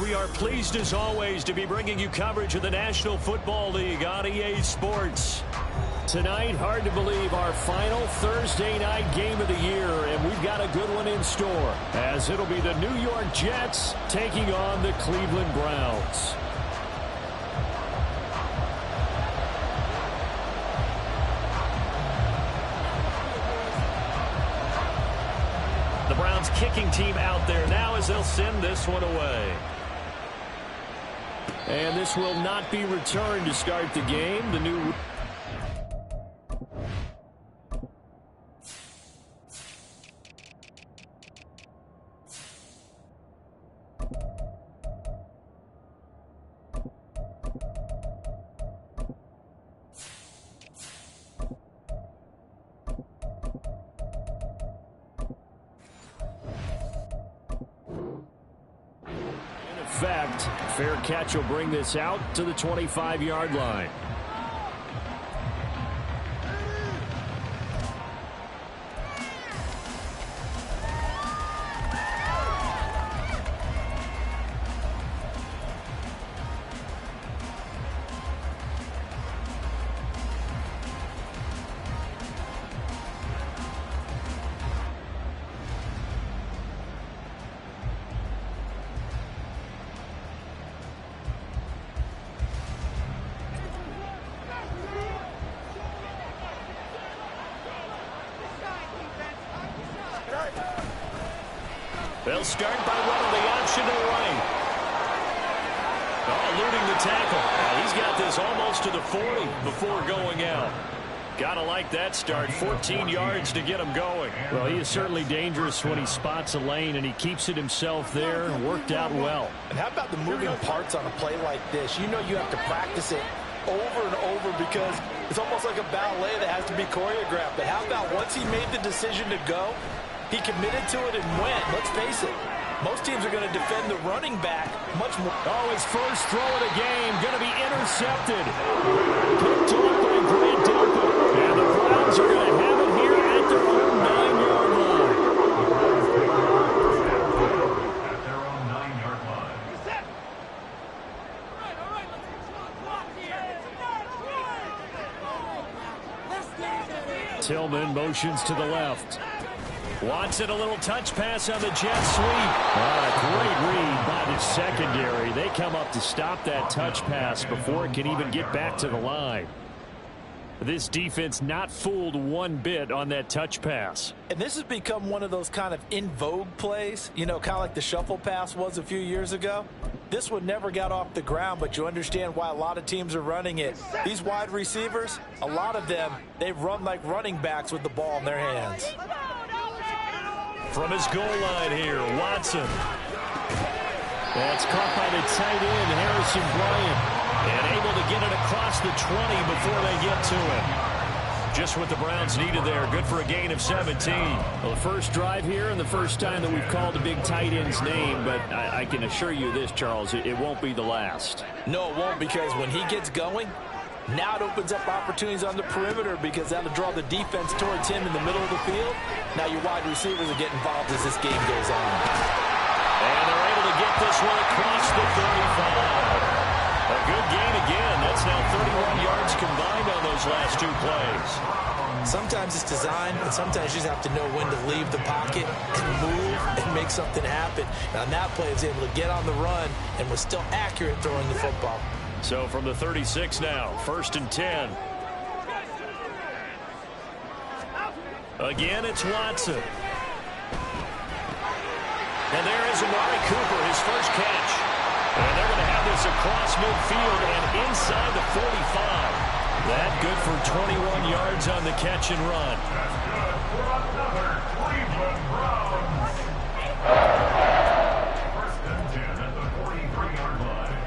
We are pleased as always to be bringing you coverage of the National Football League on EA Sports. Tonight, hard to believe, our final Thursday night game of the year, and we've got a good one in store, as it'll be the New York Jets taking on the Cleveland Browns. The Browns kicking team out there now as they'll send this one away. And this will not be returned to start the game. The new... Fact, fair catch will bring this out to the 25-yard line. They'll start by running the option to the right. Oh, eluding the tackle. He's got this almost to the 40 before going out. Gotta like that start. 14 yards to get him going. Well, he is certainly dangerous when he spots a lane, and he keeps it himself there. Worked out well. And how about the moving parts on a play like this? You know you have to practice it over and over because it's almost like a ballet that has to be choreographed. But how about once he made the decision to go, he committed to it and went. Let's face it, most teams are going to defend the running back much more. Oh, his first throw of the game going to be intercepted. Picked off by Grant Delpit. And the Browns are going to have it here at their own 9-yard line. At their own 9-yard line. Tillman motions to the left. Watson, a little touch pass on the jet sweep. Great read by the secondary. They come up to stop that touch pass before it can even get back to the line. This defense not fooled one bit on that touch pass. And this has become one of those kind of in vogue plays, you know, kind of like the shuffle pass was a few years ago. This one never got off the ground, but you understand why a lot of teams are running it. These wide receivers, a lot of them, they run like running backs with the ball in their hands. From his goal line here, Watson. That's caught by the tight end, Harrison Bryant. And able to get it across the 20 before they get to him. Just what the Browns needed there. Good for a gain of 17. Well, the first drive here and the first time that we've called the big tight end's name. But I can assure you this, Charles, it won't be the last. No, it won't, because when he gets going, now it opens up opportunities on the perimeter because that'll draw the defense towards him in the middle of the field. Now your wide receivers will get involved as this game goes on. And they're able to get this one across the 35. A good gain again. That's now 31 yards combined on those last two plays. Sometimes it's design, and sometimes you just have to know when to leave the pocket and move and make something happen. And on that play, he was able to get on the run and was still accurate throwing the football. So from the 36 now, 1st and 10. Again, it's Watson. And there is Amari Cooper, his first catch. And they're going to have this across midfield and inside the 45. That good for 21 yards on the catch and run. That's good for another Cleveland Browns. First and 10 at the 43-yard line.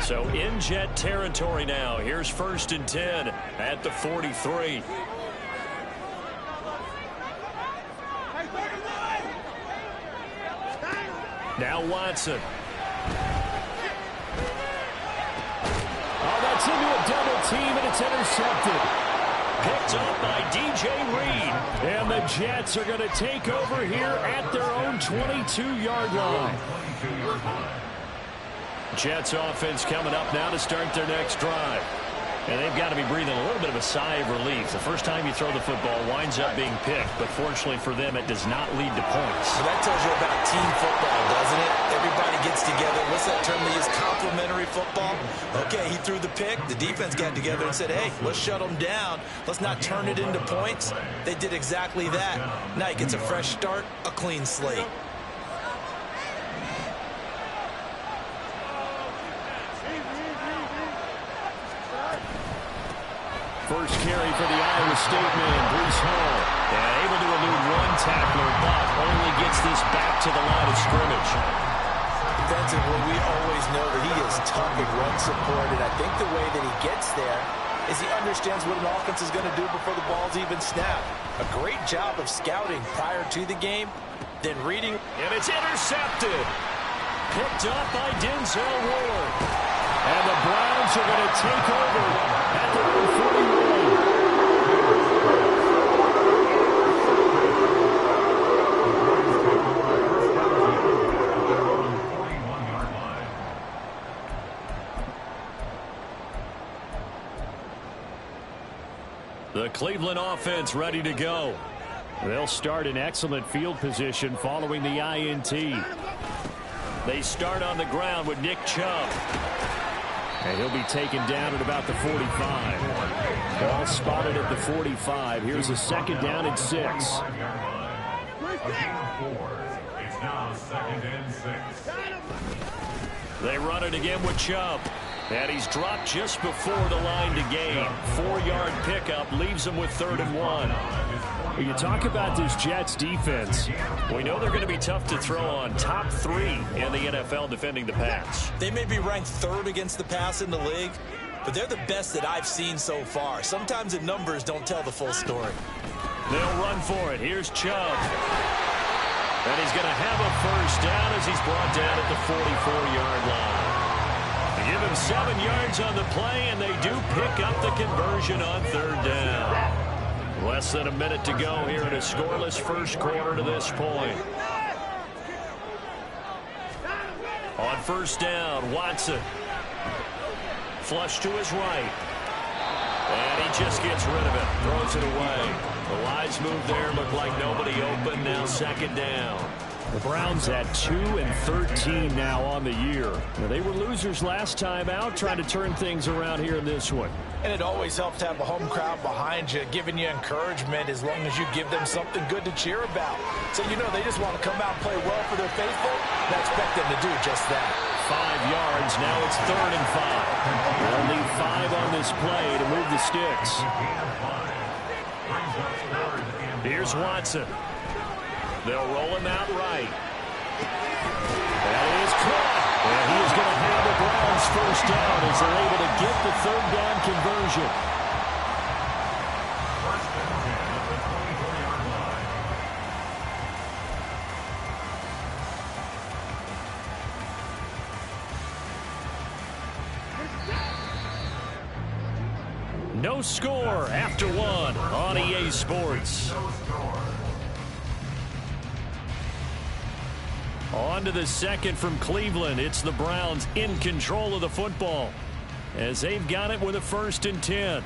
So in Jet territory now. Here's 1st and 10 at the 43. Now Watson. Oh, that's into a double team, and it's intercepted. Picked up by DJ Reed. And the Jets are going to take over here at their own 22-yard line. Jets offense coming up now to start their next drive. And they've got to be breathing a little bit of a sigh of relief. The first time you throw the football winds up being picked, but fortunately for them, it does not lead to points. Well, that tells you about team football, doesn't it? Everybody gets together. What's that term they use? Complementary football. Okay, he threw the pick. The defense got together and said, hey, let's shut them down. Let's not turn it into points. They did exactly that. Now he gets a fresh start, a clean slate. First carry for the Iowa State man, Breece Hall. And able to elude one tackler, but only gets this back to the line of scrimmage. Defensively, we always know that he is tough and run supported. I think the way that he gets there is he understands what an offense is going to do before the ball's even snapped. A great job of scouting prior to the game, then reading. And it's intercepted. Picked up by Denzel Ward. And the Browns are going to take over at the 41. The Cleveland offense ready to go. They'll start in excellent field position following the INT. They start on the ground with Nick Chubb. And he'll be taken down at about the 45. Ball spotted at the 45. Here's a second down and 6. It's now 2nd and 6. They run it again with Chubb. And he's dropped just before the line to gain. 4-yard pickup leaves him with 3rd and 1. When you talk about this Jets defense, we know they're going to be tough to throw on. Top 3 in the NFL defending the pass. They may be ranked 3rd against the pass in the league, but they're the best that I've seen so far. Sometimes the numbers don't tell the full story. They'll run for it. Here's Chubb. And he's going to have a first down as he's brought down at the 44-yard line. They give him 7 yards on the play, and they do pick up the conversion on 3rd down. Less than a minute to go here in a scoreless first quarter to this point. On 1st down, Watson. Flush to his right. And he just gets rid of it. Throws it away. The wise move there looked like nobody open. Now 2nd down. The Browns at 2-13 now on the year. Now, they were losers last time out, trying to turn things around here in this one. And it always helps to have a home crowd behind you, giving you encouragement as long as you give them something good to cheer about. So, you know, they just want to come out and play well for their faithful, and I expect them to do just that. 5 yards. Now it's 3rd and 5. They'll need 5 on this play to move the sticks. Here's Watson. They'll roll him out right. That is caught. And he is going to have the Browns first down as they're able to get the 3rd down conversion. No score after 1 on EA Sports. On to the 2nd from Cleveland. It's the Browns in control of the football as they've got it with a 1st and 10.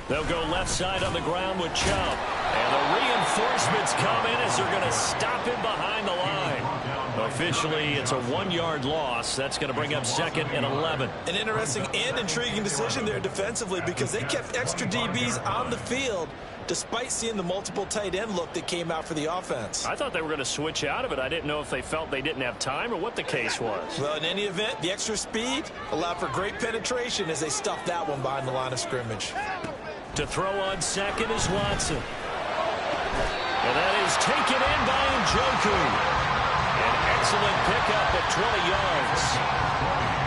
They'll go left side on the ground with Chubb. And the reinforcements come in as they're going to stop him behind the line. Officially, it's a 1-yard loss. That's going to bring up 2nd and 11. An interesting and intriguing decision there defensively because they kept extra DBs on the field despite seeing the multiple tight end look that came out for the offense. I thought they were going to switch out of it. I didn't know if they felt they didn't have time or what the case was. Well, in any event, the extra speed allowed for great penetration as they stuffed that one behind the line of scrimmage. To throw on 2nd is Watson. And that is taken in by Njoku. An excellent pickup at 20 yards.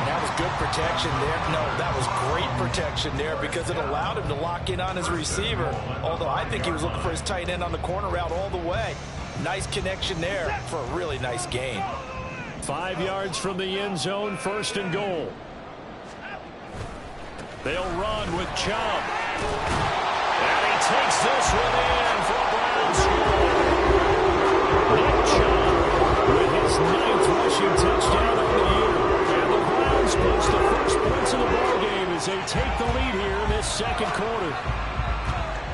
That was good protection there. No, that was great protection there because it allowed him to lock in on his receiver. Although I think he was looking for his tight end on the corner route all the way. Nice connection there for a really nice gain. 5 yards from the end zone, 1st and goal. They'll run with Chubb. And he takes this one in for a Browns score. Nick Chubb with his 9th rushing touchdown of the year. And the Browns post the first points of the ballgame as they take the lead here in this 2nd quarter.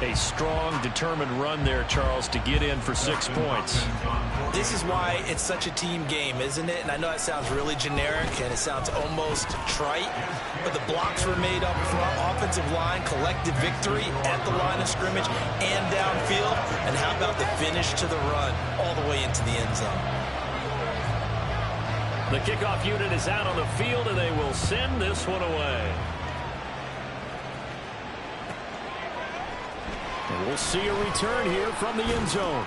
A strong, determined run there, Charles, to get in for 6 points. This is why it's such a team game, isn't it? And I know that sounds really generic and it sounds almost trite, but the blocks were made up front, offensive line, collective victory at the line of scrimmage and downfield. And how about the finish to the run all the way into the end zone? The kickoff unit is out on the field, and they will send this one away. And we'll see a return here from the end zone.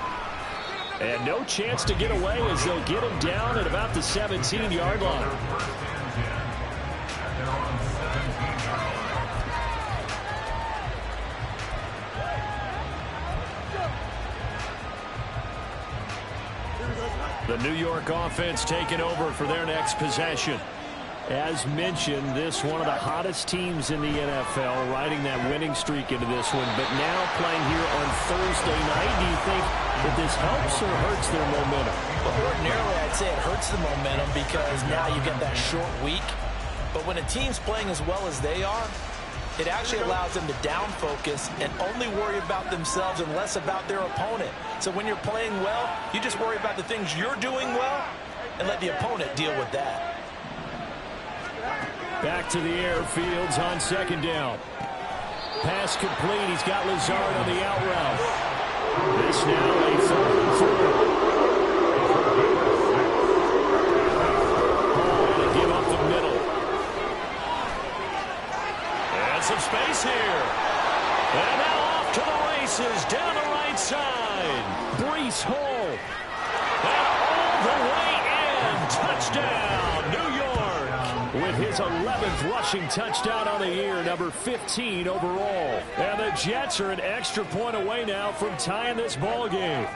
And no chance to get away as they'll get him down at about the 17-yard line. The New York offense taking over for their next possession. As mentioned, this one of the hottest teams in the NFL, riding that winning streak into this one, but now playing here on Thursday night. Do you think that this helps or hurts their momentum? Well, ordinarily, I'd say it hurts the momentum because now you get that short week. But when a team's playing as well as they are, it actually allows them to down focus and only worry about themselves and less about their opponent. So when you're playing well, you just worry about the things you're doing well and let the opponent deal with that. Back to the air, Fields on 2nd down. Pass complete. He's got Lazard on the out route. This now a 3rd and 4. Ball to give up the middle. And some space here. And now off to the races down the right side. Breece Hall. And all the way in. Touchdown, New York. With his 11th rushing touchdown on the year, number 15 overall. And the Jets are an extra point away now from tying this ball game.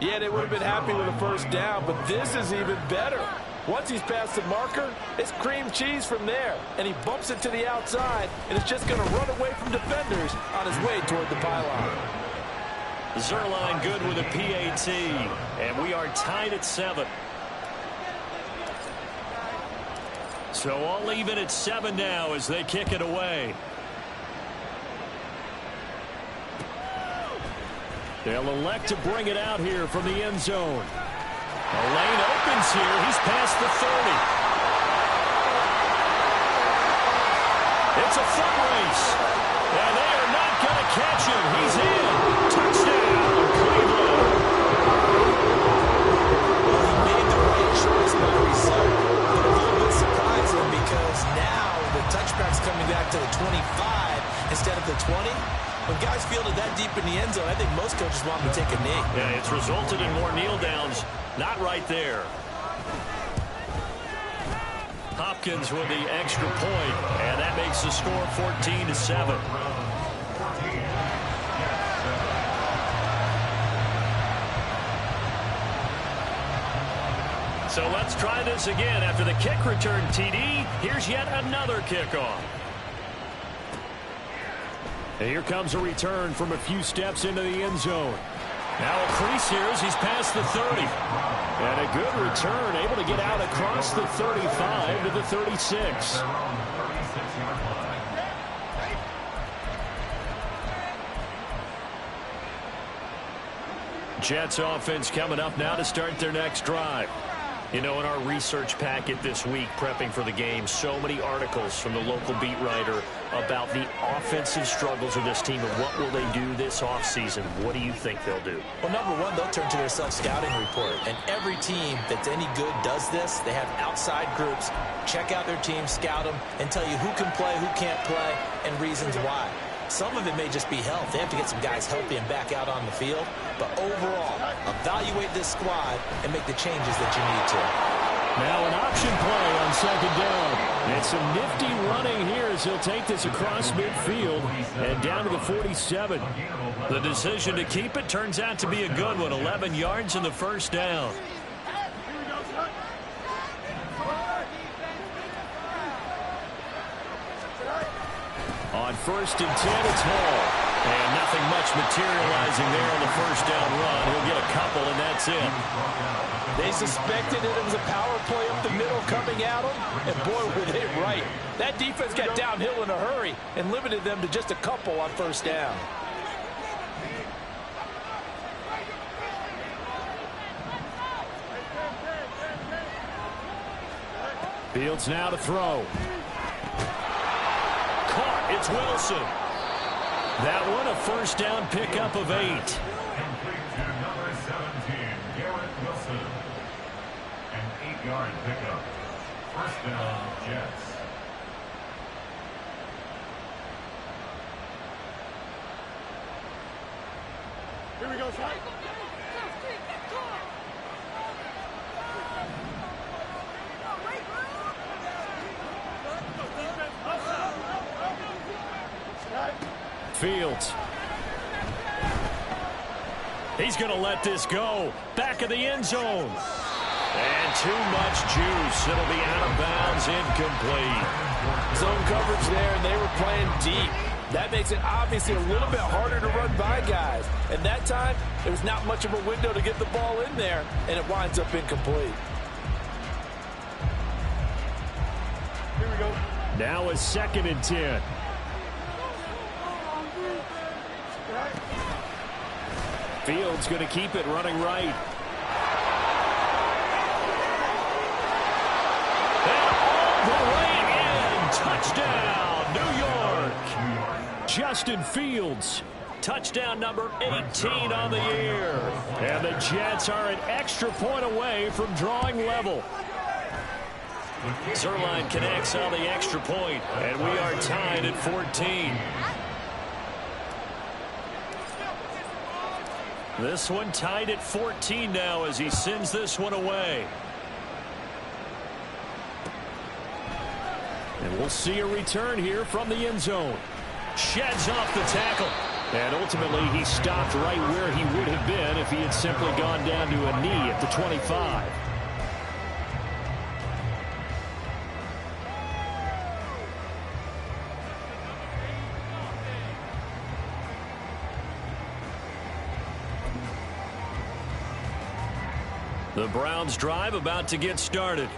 Yeah, they would have been happy with a 1st down, but this is even better. Once he's past the marker, it's cream cheese from there. And he bumps it to the outside, and it's just going to run away from defenders on his way toward the pylon. Zuerlein good with a PAT. And we are tied at 7. So all even at 7 now as they kick it away. They'll elect to bring it out here from the end zone. A lane opens here. He's past the 30. It's a foot race. And they are not going to catch him. He's in. Touchdown, Cleveland. Well, he made the right choice by result. But a little bit surprising because now the touchback's coming back to the 25 instead of the 20. When guys fielded that deep in the end zone, I think most coaches want them to take a knee. Yeah, it's resulted in more kneel downs. Not right there. Hopkins with the extra point, and that makes the score 14-7. So let's try this again. After the kick return, TD, here's yet another kickoff. And here comes a return from a few steps into the end zone. Now a crease here as he's past the 30. And a good return, able to get out across the 35 to the 36. Jets offense coming up now to start their next drive. You know, in our research packet this week, prepping for the game, so many articles from the local beat writer about the offensive struggles of this team and what will they do this offseason. What do you think they'll do? Well, number one, they'll turn to their self-scouting report. And every team that's any good does this. They have outside groups, check out their team, scout them, and tell you who can play, who can't play, and reasons why. Some of it may just be health. They have to get some guys healthy and back out on the field. But overall, evaluate this squad and make the changes that you need to. Now an option play on second down. And some nifty running here as he'll take this across midfield and down to the 47. The decision to keep it turns out to be a good one. 11 yards in the first down. On 1st and 10, it's Hall. And nothing much materializing there on the first down run. He'll get a couple, and that's it. They suspected it was a power play up the middle coming at them, and boy, were they right. That defense got downhill in a hurry and limited them to just a couple on first down. Fields now to throw. Caught. It's Wilson. That one a first down pickup of 8. Complete to number 17, Garrett Wilson. An 8-yard pickup. First down, Jets. Here we go, Shaq. Fields. He's going to let this go. Back of the end zone. And too much juice. It'll be out of bounds, incomplete. Zone coverage there, and they were playing deep. That makes it obviously a little bit harder to run by guys. And that time, there was not much of a window to get the ball in there, and it winds up incomplete. Here we go. Now a 2nd and 10. Fields going to keep it running right. And all the way in. Touchdown, New York. Justin Fields. Touchdown number 18 on the year. And the Jets are an extra point away from drawing level. Zuerlein connects on the extra point, and we are tied at 14. This one tied at 14 now as he sends this one away. And we'll see a return here from the end zone. Sheds off the tackle. And ultimately he stopped right where he would have been if he had simply gone down to a knee at the 25. The Browns drive about to get started.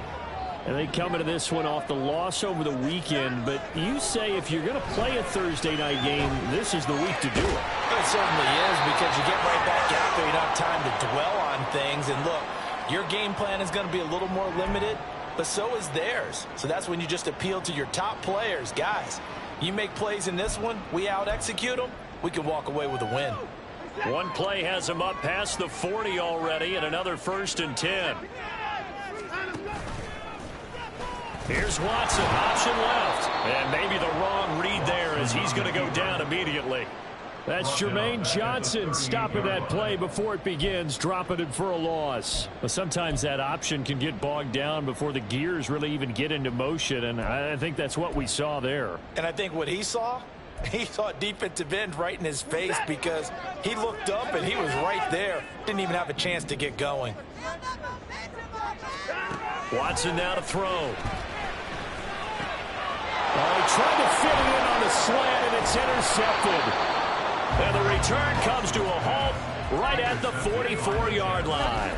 And they come into this one off the loss over the weekend. But you say if you're going to play a Thursday night game, this is the week to do it. It certainly is, because you get right back out there. You don't have time to dwell on things. And look, your game plan is going to be a little more limited, but so is theirs. So that's when you just appeal to your top players. Guys, you make plays in this one, we out-execute them, we can walk away with a win. One play has him up past the 40 already, and another 1st and 10. Here's Watson, option left. And maybe the wrong read there as he's going to go down immediately. That's Jermaine Johnson stopping that play before it begins, dropping it for a loss. But sometimes that option can get bogged down before the gears really even get into motion, and I think that's what we saw there. And I think what he saw defensive end right in his face, because he looked up and he was right there. Didn't even have a chance to get going. Watson now to throw. Oh, he tried to fit it in on the slant, and it's intercepted. And the return comes to a halt right at the 44-yard line.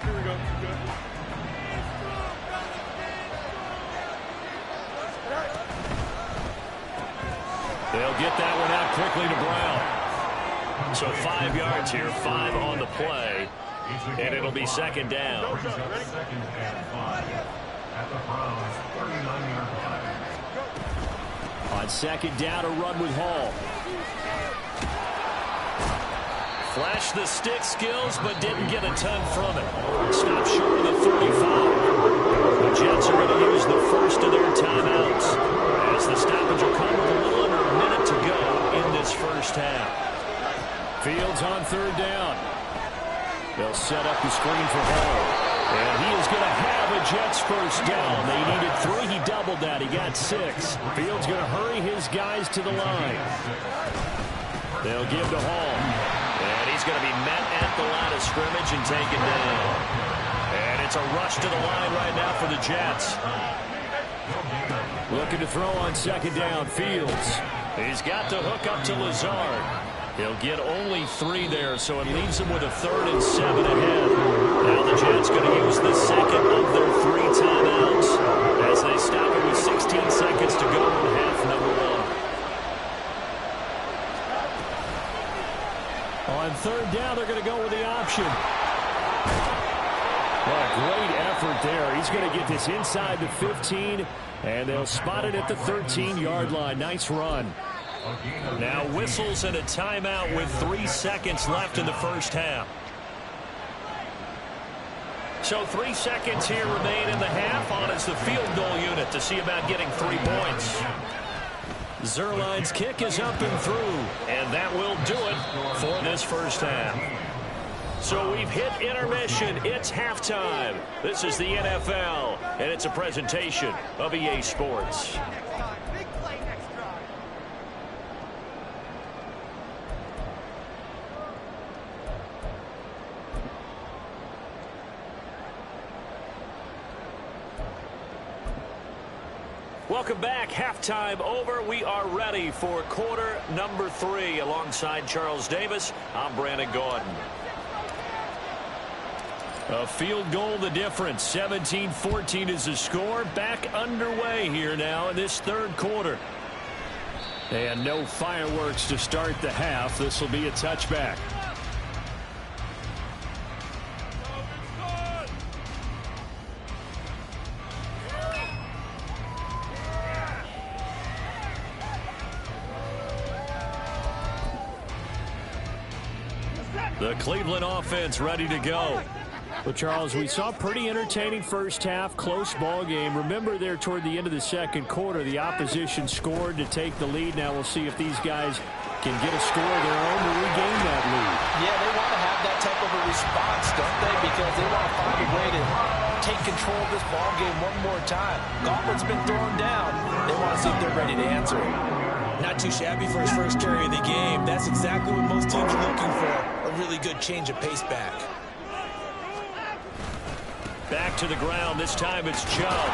Here we go. Good. They'll get that one out quickly to Brown. So 5 yards here, 5 on the play, and it'll be 2nd down. Second and 5 at the Browns' 39-yard line. On 2nd down, a run with Hall. Flashed the stick skills, but didn't get a ton from it. Stopped short of the 35. The Jets are going to use the first of their timeouts, as the stoppage will come with a little under a minute to go in this first half. Fields on third down. They'll set up the screen for Hall. And he is going to have a Jets first down. They needed 3. He doubled that. He got 6. Fields going to hurry his guys to the line. They'll give to Hall. And he's going to be met at the line of scrimmage and taken down. And it's a rush to the line right now for the Jets. Looking to throw on second down. Fields. He's got the hook up to Lazard. He'll get only 3 there, so it leaves him with a 3rd and 7 ahead. Now the Jets going to use the second of their 3 timeouts as they stop it with 16 seconds to go in half number 1. On third down, they're going to go with the option. What a great effort there. He's going to get this inside the 15, and they'll spot it at the 13-yard line. Nice run. Now whistles and a timeout with 3 seconds left in the first half. So 3 seconds here remain in the half. On is the field goal unit to see about getting 3 points. Zuerlein's kick is up and through, and that will do it for this first half. So we've hit intermission. It's halftime. This is the NFL, and it's a presentation of EA Sports. Welcome back. Halftime over. We are ready for quarter number 3. Alongside Charles Davis, I'm Brandon Gaudin. A field goal the difference. 17-14 is the score. Back underway here now in this third quarter. And no fireworks to start the half. This will be a touchback. The Cleveland offense ready to go. Well, Charles, we saw a pretty entertaining first half, close ball game. Remember there toward the end of the second quarter, the opposition scored to take the lead. Now we'll see if these guys can get a score of their own to regain that lead. Yeah, they want to have that type of a response, don't they? Because they want to find a way to take control of this ball game one more time. Gauntlet's been thrown down. They want to see if they're ready to answer it. Not too shabby for his first carry of the game. That's exactly what most teams are looking for. A really good change of pace back. Back to the ground. This time it's Chubb.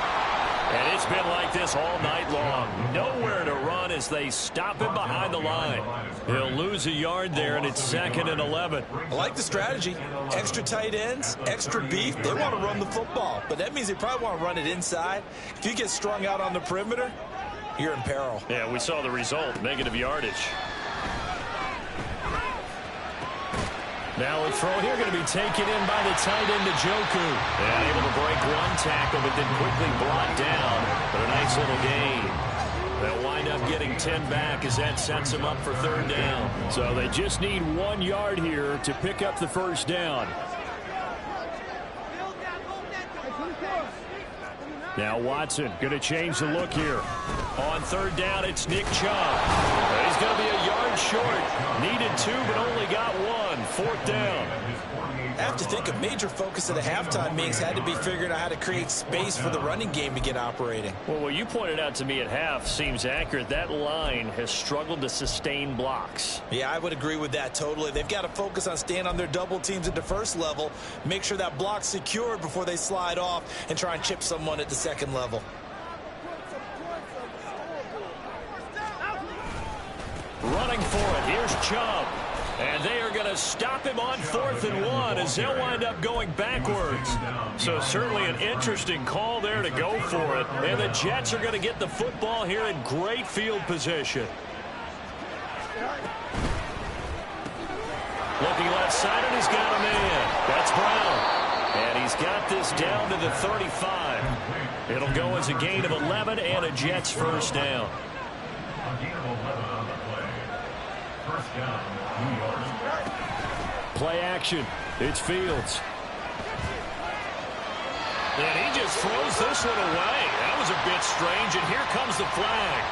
And it's been like this all night long. Nowhere to run as they stop him behind the line. He'll lose a yard there, and it's 2nd and 11. I like the strategy. Extra tight ends, extra beef. They want to run the football, but that means they probably want to run it inside. If you get strung out on the perimeter, you're in peril. Yeah, we saw the result. Negative yardage. Now a throw here going to be taken in by the tight end, Njoku. And able to break one tackle, but then quickly brought down. But a nice little gain. They'll wind up getting 10 back as that sets them up for 3rd down. So they just need 1 yard here to pick up the first down. Now Watson going to change the look here. On 3rd down, it's Nick Chubb. He's going to be a yard short. Needed 2, but only got 1. 4th down. I have to think a major focus of the halftime meetings had to be figuring out how to create space for the running game to get operating. Well, what you pointed out to me at half seems accurate. That line has struggled to sustain blocks. Yeah, I would agree with that totally. They've got to focus on staying on their double teams at the first level, make sure that block's secured before they slide off and try and chip someone at the second level. Running for it. Here's Chubb. And they are going to stop him on 4th and 1 as they'll wind up going backwards. So certainly an interesting call there to go for it. And the Jets are going to get the football here in great field position. Looking left side, and he's got a man. That's Brown. And he's got this down to the 35. It'll go as a gain of 11 and a Jets first down. A gain of 11 on the play. First down, 2 yards. Play action. It's Fields. And he just throws this one away. That was a bit strange, and here comes the flag.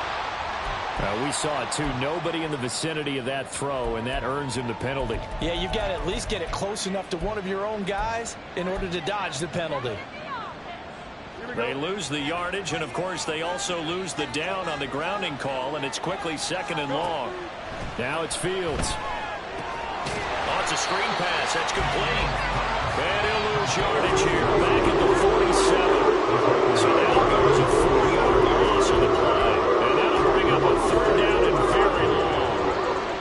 We saw it, too. Nobody in the vicinity of that throw, and that earns him the penalty. Yeah, you've got to at least get it close enough to one of your own guys in order to dodge the penalty. They lose the yardage, and, of course, they also lose the down on the grounding call, and it's quickly 2nd and long. Now it's Fields. Oh, it's a screen pass. That's complete. And he'll lose yardage here back at the 47. So now goes a 4-yard loss on the play. And that'll bring up a 3rd down and very long.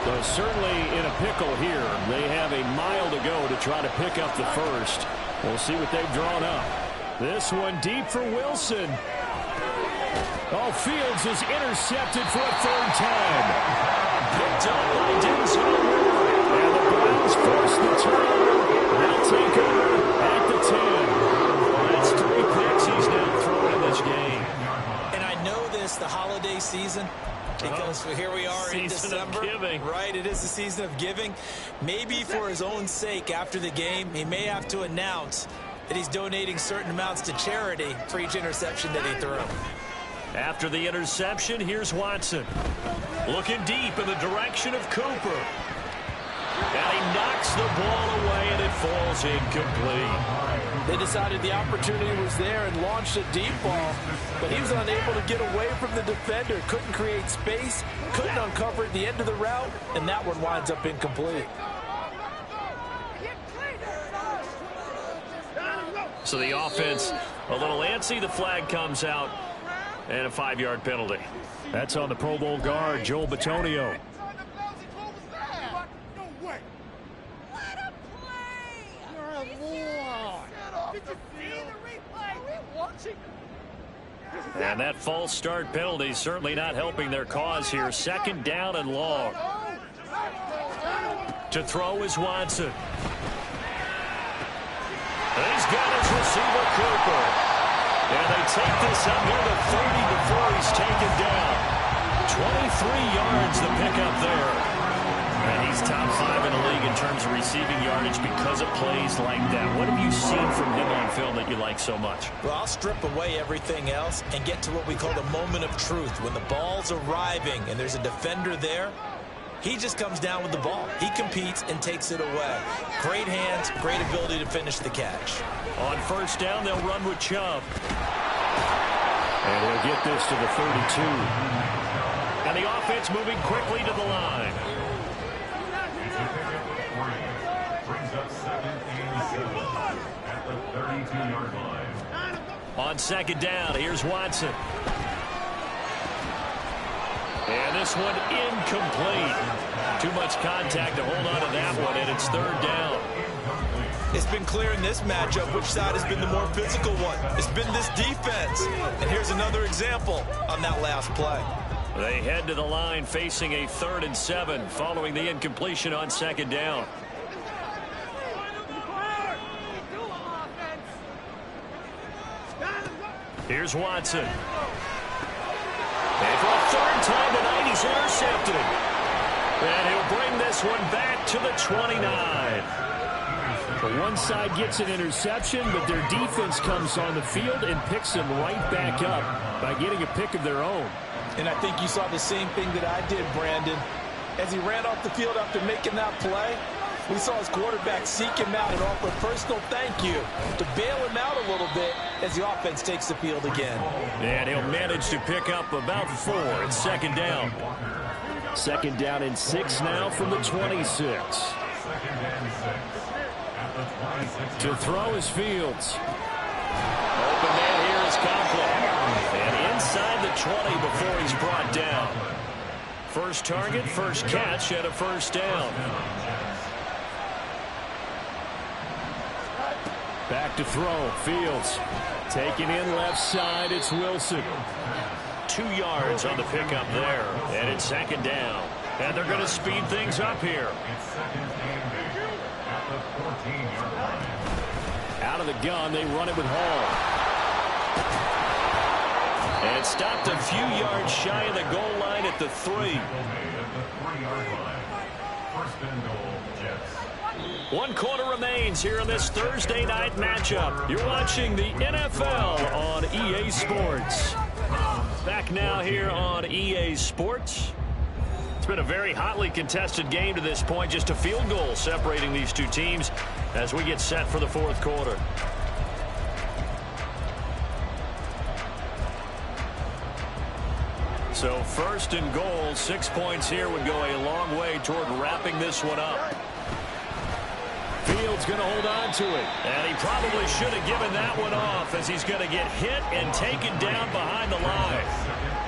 So certainly in a pickle here. They have a mile to go to try to pick up the first. We'll see what they've drawn up. This one deep for Wilson. Oh, Fields is intercepted for a 3rd time. Picked up by Denzel Ward. And the Browns force the turnover. They'll take over at the 10. That's 3 picks he's now thrown in this game. And I know this, the holiday season, because here we are in December. Season of giving. Right, it is the season of giving. Maybe for his own sake after the game, he may have to announce that he's donating certain amounts to charity for each interception that he threw. After the interception, here's Watson. Looking deep in the direction of Cooper. And he knocks the ball away, and it falls incomplete. They decided the opportunity was there and launched a deep ball, but he was unable to get away from the defender. Couldn't create space, couldn't uncover at the end of the route, and that one winds up incomplete. So the offense a little antsy. The flag comes out, and a 5-yard penalty. That's on the Pro Bowl guard, Joel Bitonio. And that false start penalty certainly not helping their cause here. 2nd down and long. To throw is Watson. He's got his receiver, Cooper. And they take this up near the 30 before he's taken down. 23 yards the pickup there. And he's top 5 in the league in terms of receiving yardage because of plays like that. What have you seen from him on film that you like so much? Well, I'll strip away everything else and get to what we call the moment of truth. When the ball's arriving and there's a defender there, he just comes down with the ball. He competes and takes it away. Great hands, great ability to finish the catch. On 1st down, they'll run with Chubb. And he'll get this to the 32. And the offense moving quickly to the line. Brings up 2nd and 7 at the 32-yard line. On 2nd down, here's Watson. And this one incomplete. Too much contact to hold on to that one, and it's 3rd down. It's been clear in this matchup which side has been the more physical one. It's been this defense. And here's another example on that last play. They head to the line facing a 3rd and 7 following the incompletion on 2nd down. Here's Watson. And for a 3rd time tonight, he's intercepted. And he'll bring this one back to the 29. One side gets an interception, but their defense comes on the field and picks them right back up by getting a pick of their own. And I think you saw the same thing that I did, Brandon. As he ran off the field after making that play, we saw his quarterback seek him out and offer a personal thank you to bail him out a little bit as the offense takes the field again. And he'll manage to pick up about 4 in 2nd down. 2nd down and 6 now from the 26. 2nd and 6 at the 26. To throw is Fields. Open man here is Conklin. And inside the 20 before he's brought down. First target, first catch, and a 1st down. Back to throw. Fields taking in left side. It's Wilson. 2 yards on the pickup there. And it's 2nd down. And they're going to speed things up here. It's 2nd and 8 at the 14-yard line. Out of the gun, they run it with Hall. And stopped a few yards shy of the goal line at the 3. At the 3-yard line. 1st and goal, Jets. 1 quarter remains here in this Thursday night matchup. You're watching the NFL on EA Sports. Back now here on EA Sports. It's been a very hotly contested game to this point. Just a field goal separating these two teams as we get set for the 4th quarter. So 1st and goal, 6 points here would go a long way toward wrapping this one up. Fields going to hold on to it. And he probably should have given that one off as he's going to get hit and taken down behind the line.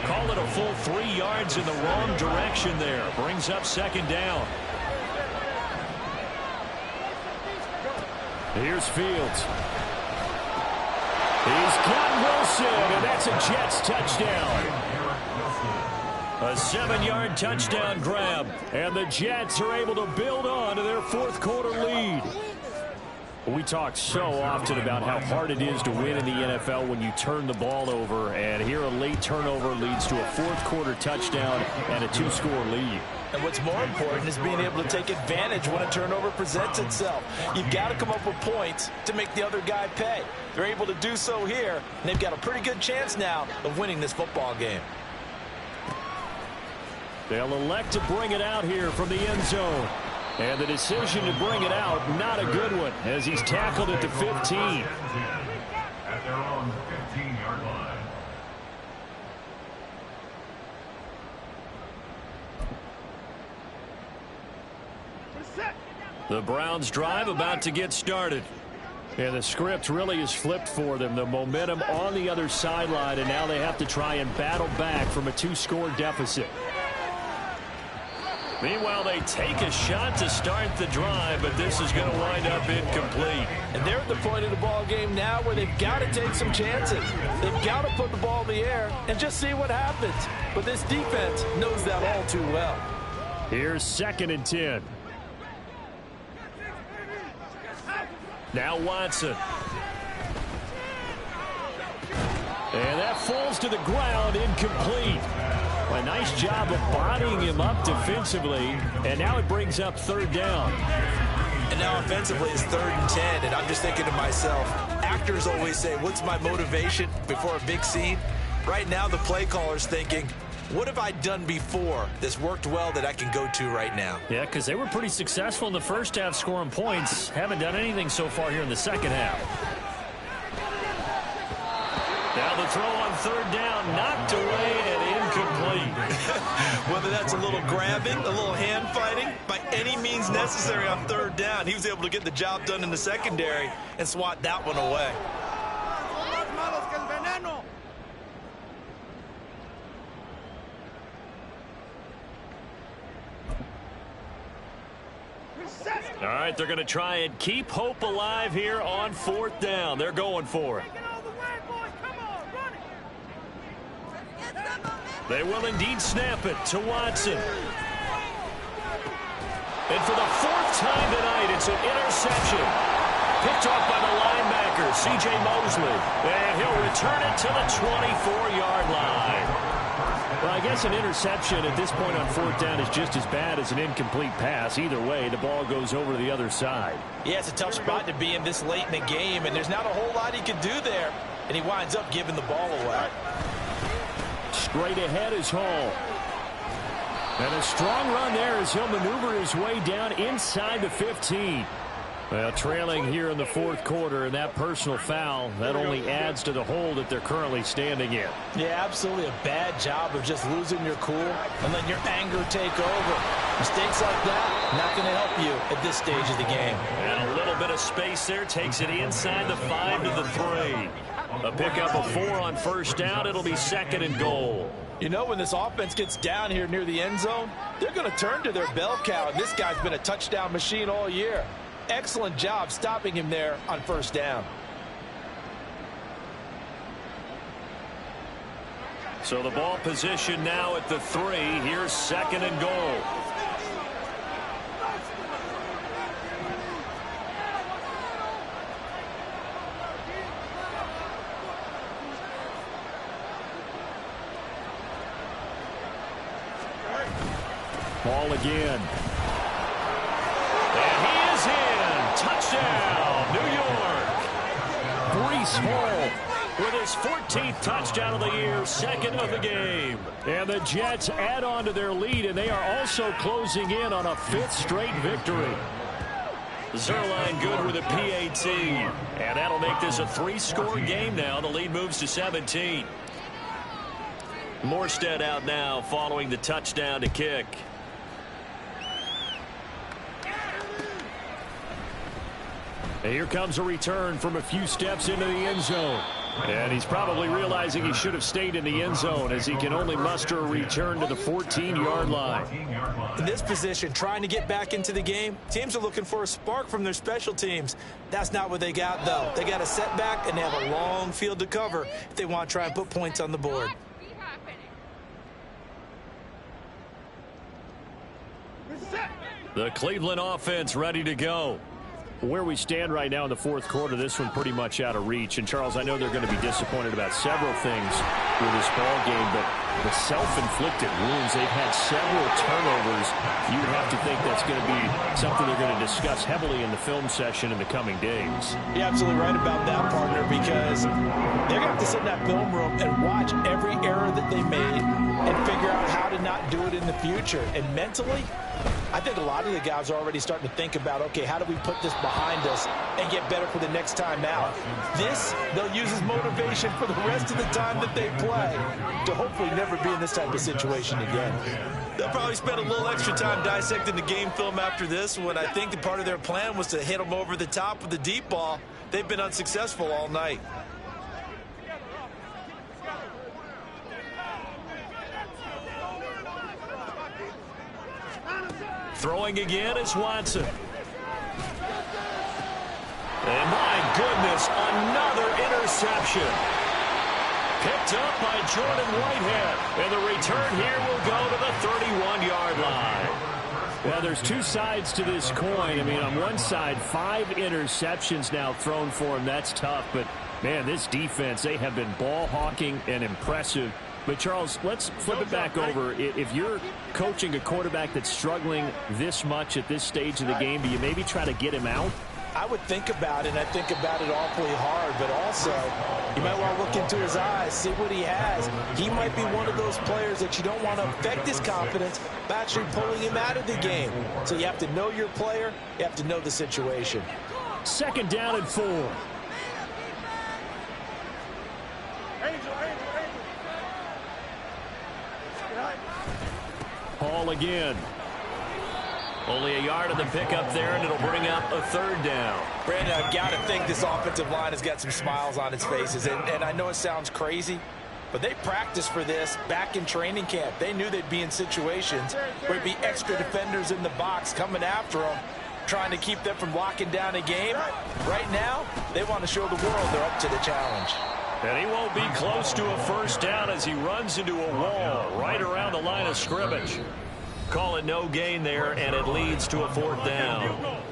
Call it a full 3 yards in the wrong direction there. Brings up 2nd down. Here's Fields. He's got Wilson, and that's a Jets touchdown. A 7-yard touchdown grab, and the Jets are able to build on to their 4th quarter lead. We talk so often about how hard it is to win in the NFL when you turn the ball over, and here a late turnover leads to a 4th quarter touchdown and a 2-score lead. And what's more important is being able to take advantage when a turnover presents itself. You've got to come up with points to make the other guy pay. They're able to do so here, and they've got a pretty good chance now of winning this football game. They'll elect to bring it out here from the end zone. And the decision to bring it out, not a good one, as he's tackled at the 15. At their own 15-yard line. The Browns drive about to get started. And the script really is flipped for them. The momentum on the other sideline, and now they have to try and battle back from a 2-score deficit. Meanwhile, they take a shot to start the drive, but this is going to wind up incomplete. And they're at the point of the ball game now where they've got to take some chances. They've got to put the ball in the air and just see what happens. But this defense knows that all too well. Here's 2nd and 10. Now Watson. And that falls to the ground, incomplete. A nice job of bodying him up defensively, and now it brings up 3rd down. And now offensively it's 3rd and 10, and I'm just thinking to myself, actors always say, what's my motivation before a big scene? Right now the play caller's thinking, what have I done before that's worked well that I can go to right now? Yeah, because they were pretty successful in the first half scoring points. Haven't done anything so far here in the second half. Now the throw on 3rd down, knocked away and incomplete. Whether that's a little grabbing, a little hand fighting, by any means necessary on 3rd down, he was able to get the job done in the secondary and swat that one away. All right, they're going to try and keep hope alive here on 4th down. They're going for it. They will indeed snap it to Watson. And for the 4th time tonight, it's an interception. Picked off by the linebacker, C.J. Mosley. And he'll return it to the 24-yard line. Well, I guess an interception at this point on 4th down is just as bad as an incomplete pass. Either way, the ball goes over to the other side. Yeah, it's a tough spot to be in this late in the game, and there's not a whole lot he can do there. And he winds up giving the ball away. Straight ahead is Hall. And a strong run there as he'll maneuver his way down inside the 15. Well, trailing here in the 4th quarter, and that personal foul, that only adds to the hole that they're currently standing in. Yeah, absolutely a bad job of just losing your cool and letting your anger take over. Mistakes like that, not going to help you at this stage of the game. And a little bit of space there takes it inside the 5 to the 3. A pickup of 4 on 1st down. It'll be 2nd and goal. You know, when this offense gets down here near the end zone, they're going to turn to their bell cow, and this guy's been a touchdown machine all year. Excellent job stopping him there on 1st down. So the ball position now at the 3. Here's 2nd and goal. Ball again. And he is in. Touchdown, New York. Breece Hall with his 14th touchdown of the year, second of the game. And the Jets add on to their lead, and they are also closing in on a 5th straight victory. Zuerlein good with a PAT. And that'll make this a 3-score game now. The lead moves to 17. Morstead out now following the touchdown to kick. And here comes a return from a few steps into the end zone. And he's probably realizing he should have stayed in the end zone as he can only muster a return to the 14-yard line. In this position, trying to get back into the game, teams are looking for a spark from their special teams. That's not what they got, though. They got a setback, and they have a long field to cover if they want to try and put points on the board. The Cleveland offense ready to go. Where we stand right now in the fourth quarter, this one pretty much out of reach. And, Charles, I know they're going to be disappointed about several things with this ball game, but the self-inflicted wounds, they've had several turnovers. You would have to think that's going to be something they're going to discuss heavily in the film session in the coming days. You're absolutely right about that, partner, because they're going to have to sit in that film room and watch every error that they made and figure out how to not do it in the future. And mentally, I think a lot of the guys are already starting to think about, okay, how do we put this behind us and get better for the next time out? This, they'll use as motivation for the rest of the time that they play to hopefully never be in this type of situation again. They'll probably spend a little extra time dissecting the game film after this when I think that part of their plan was to hit them over the top with the deep ball. They've been unsuccessful all night. Throwing again is Watson. And my goodness, another interception. Picked up by Jordan Whitehead. And the return here will go to the 31-yard line. Well, there's two sides to this coin. I mean, on one side, 5 interceptions now thrown for him. That's tough. But, man, this defense, they have been ball hawking and impressive. But, Charles, let's flip it back over. If you're coaching a quarterback that's struggling this much at this stage of the game, do you maybe try to get him out? I would think about it, and I think about it awfully hard, but also you might want to look into his eyes, see what he has. He might be one of those players that you don't want to affect his confidence by actually pulling him out of the game. So you have to know your player, you have to know the situation. 2nd down and 4. Hall again. Only a yard of the pickup there, and it'll bring up a 3rd down. Brandon, I've got to think this offensive line has got some smiles on its faces. And I know it sounds crazy, but they practiced for this back in training camp. They knew they'd be in situations where there'd be extra defenders in the box coming after them, trying to keep them from locking down a game. Right now, they want to show the world they're up to the challenge. And he won't be close to a 1st down as he runs into a wall right around the line of scrimmage. Call it no gain there, and it leads to a 4th down.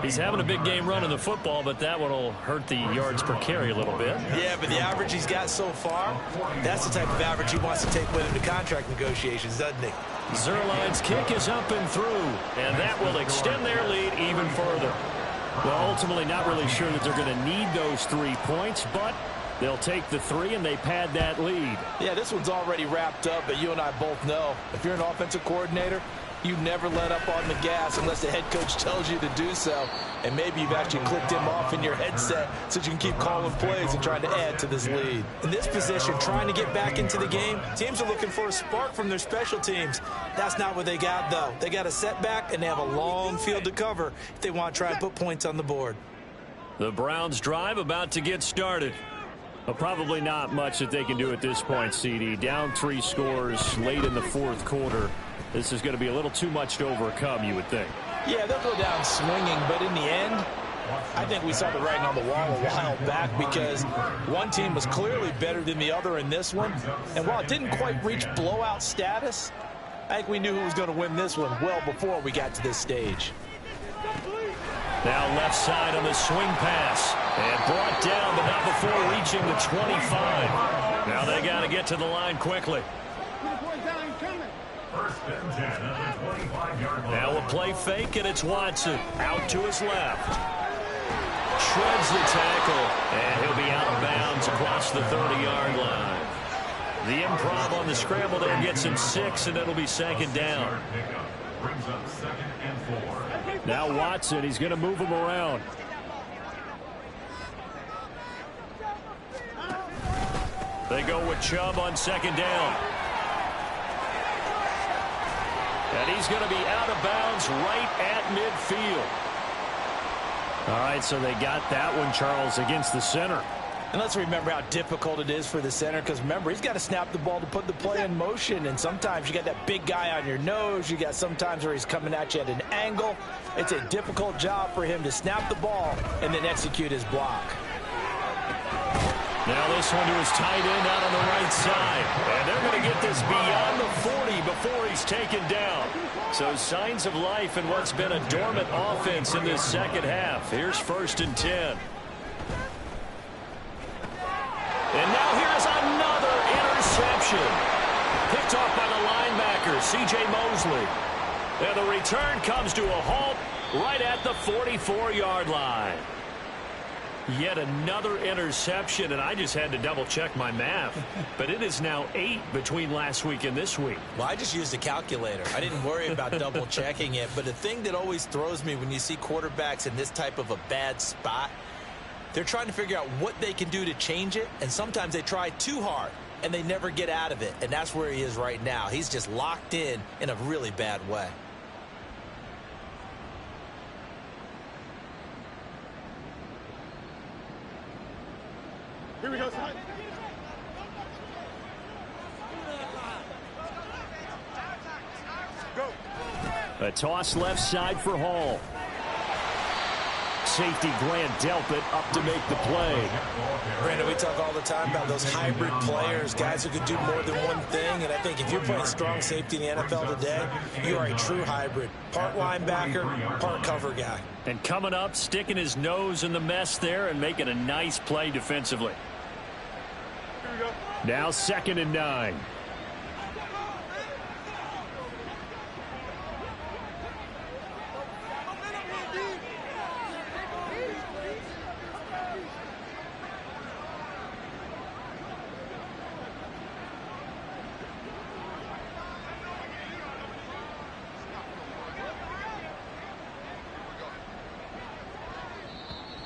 He's having a big game running the football, but that one will hurt the yards per carry a little bit. Yeah, but the average he's got so far, that's the type of average he wants to take with him to contract negotiations, doesn't he? Zuerlein's kick is up and through, and that will extend their lead even further. Well, ultimately not really sure that they're going to need those 3 points, but they'll take the 3 and they pad that lead. Yeah, this one's already wrapped up, but you and I both know if you're an offensive coordinator, you never let up on the gas unless the head coach tells you to do so. And maybe you've actually clicked him off in your headset so you can keep calling plays and trying to add to this lead. In this position, trying to get back into the game, teams are looking for a spark from their special teams. That's not what they got, though. They got a setback, and they have a long field to cover if they want to try and put points on the board. The Browns drive about to get started. Well, probably not much that they can do at this point, CD. Down 3 scores late in the 4th quarter. This is going to be a little too much to overcome, you would think. Yeah, they'll go down swinging, but in the end, I think we saw the writing on the wall a while back because one team was clearly better than the other in this one. And while it didn't quite reach blowout status, I think we knew who was going to win this one well before we got to this stage. Now left side on the swing pass. And brought down, but not before reaching the 25. Now they got to get to the line quickly. First and 10 at the 25-yard line. Now a play fake, and it's Watson out to his left. Shreds the tackle, and he'll be out of bounds across the 30-yard line. The improv on the scramble there gets him 6, and it'll be second down. Brings up 2nd and 4. Now Watson, he's going to move him around. They go with Chubb on second down. And he's going to be out of bounds right at midfield. All right, so they got that one, Charles, against the center. And let's remember how difficult it is for the center, because remember, he's got to snap the ball to put the play in motion, and sometimes you got that big guy on your nose. You got sometimes where he's coming at you at an angle. It's a difficult job for him to snap the ball and then execute his block. Now this one to his tight end out on the right side. And they're going to get this beyond the 40 before he's taken down. So signs of life in what's been a dormant offense in this second half. Here's 1st and 10. And now here's another interception. Picked off by the linebacker, C.J. Mosley. And the return comes to a halt right at the 44-yard line. Yet another interception, and I just had to double-check my math. But it is now 8 between last week and this week. Well, I just used a calculator. I didn't worry about double-checking it. But the thing that always throws me when you see quarterbacks in this type of a bad spot, they're trying to figure out what they can do to change it, and sometimes they try too hard, and they never get out of it. And that's where he is right now. He's just locked in a really bad way. Here we go, son. Go. A toss left side for Hall. Safety Grant Delpit up to make the play. Brandon, we talk all the time about those hybrid players, guys who could do more than one thing. And I think if you're playing strong safety in the NFL today, you are a true hybrid. Part linebacker, part cover guy. And coming up, sticking his nose in the mess there and making a nice play defensively. Here we go. Now 2nd and 9.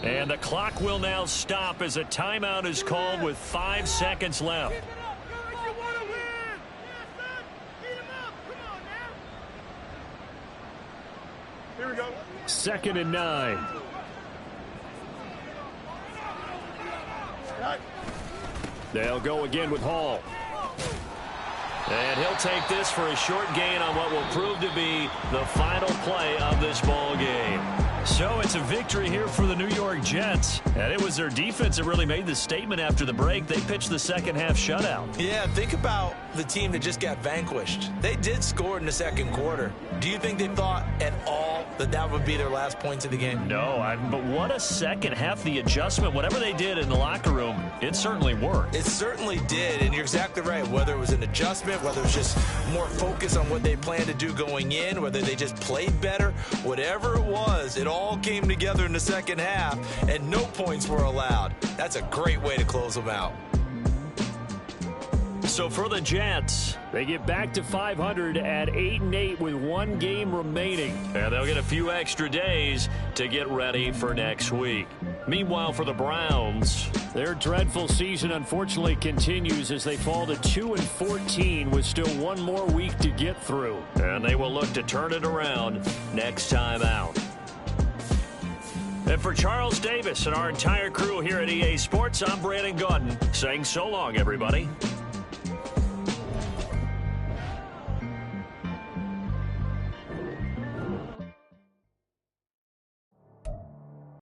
And the clock will now stop as a timeout is called with 5 seconds left. Here we go. 2nd and 9. Right. They'll go again with Hall. And he'll take this for a short gain on what will prove to be the final play of this ball game. So it's a victory here for the New York Jets. And it was their defense that really made the statement after the break. They pitched the second half shutout. Yeah, think about the team that just got vanquished. They did score in the second quarter. Do you think they thought at all that that would be their last points of the game? No, but what a second half. The adjustment, whatever they did in the locker room, it certainly worked. It certainly did, and you're exactly right. Whether it was an adjustment, whether it was just more focus on what they planned to do going in, whether they just played better, whatever it was, it all came together in the second half, and no points were allowed. That's a great way to close them out. So for the Jets, they get back to 500 at 8-8 with 1 game remaining. And they'll get a few extra days to get ready for next week. Meanwhile, for the Browns, their dreadful season unfortunately continues as they fall to 2-14 with still 1 more week to get through. And they will look to turn it around next time out. And for Charles Davis and our entire crew here at EA Sports, I'm Brandon Gaudin saying so long, everybody.